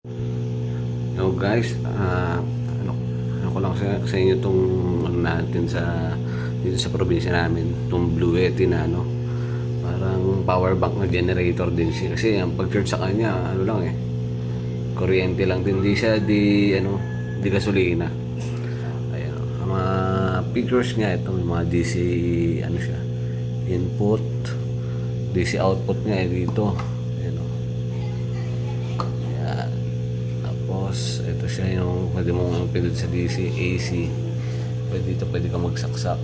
Hello guys, ano ko lang sa inyo itong ano natin dito sa probinsya namin, itong Blue Yeti na parang power bank na generator din siya. Kasi ang pag-charge sa kanya, kuryente lang din, di gasolina. Ayan, ang mga pictures niya, ito may mga DC, siya, input, DC output niya dito. Tapos ito siya yung pwede mong pindot sa DC, AC. Pwede ka magsaksak.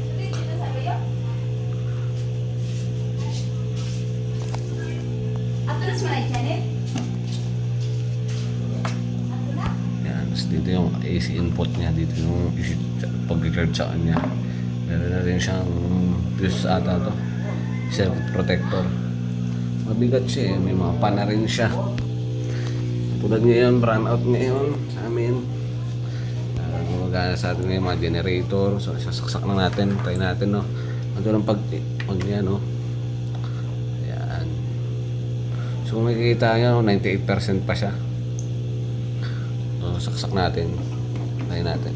Yan, tapos dito yung AC input niya, dito yung pag-charge sa kanya. Meron na rin siyang fuse ata to, self protector. Mabigat siya may mga pan na rin siya. Tulad ngayon, brand out ngayon sa amin. Gumagana sa atin ngayon mga generator. So sasaksak na natin, try natin ito lang pag yan Ayan. So kung makikita nyo 98% pa siya. So saksak natin, try natin.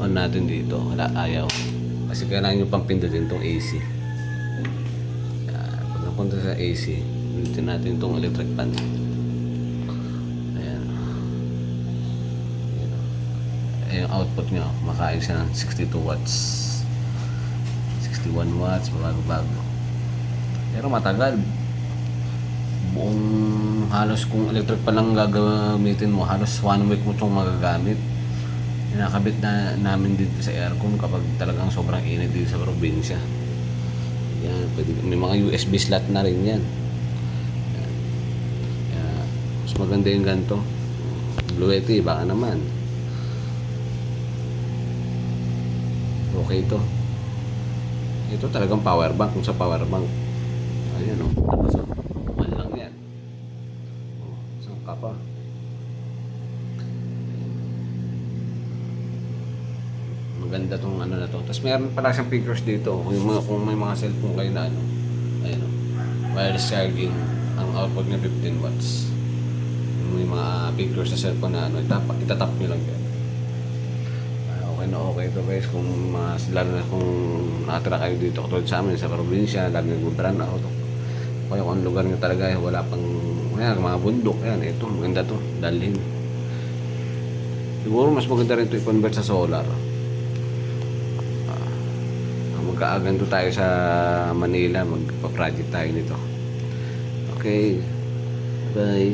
On natin dito, wala, ayaw kasi kailangan nyo pang pindutin itong AC. Ayan. Pag napunta sa AC, pindutin natin itong electric fan. Yung output nyo, makain siya ng 62 watts 61 watts, bago pero matagal, buong halos kung electric pa lang gagamitin mo, halos 1 week mo itong magagamit. Nakabit na namin dito sa aircon kapag talagang sobrang init dito sa probinsya. Yan, pwede, may mga USB slot na rin yan. Mas maganda yung ganito Blue Yeti, baka naman okay ito talagang power bank. Kung sa power bank, ayan tapos kuman lang yan, saan ka pa, maganda tong na to. Tapos meron pala siyang pictures dito kung may mga cellphone kayo na ayan wireless charging. Ang output niya 15 watts. May mga pictures sa cellphone na itatap nyo lang yan. Okay ito guys, kung lalo na kung nakatira kayo dito katulad sa amin sa probinsya, lagi nag-brand out. Kaya kung lugar nyo talaga wala pang mga bundok, ito maganda to dalhin. Siguro mas maganda rin ito i-convert sa solar. Magkaaganto tayo sa Manila, magpa-project tayo nito. Okay, bye.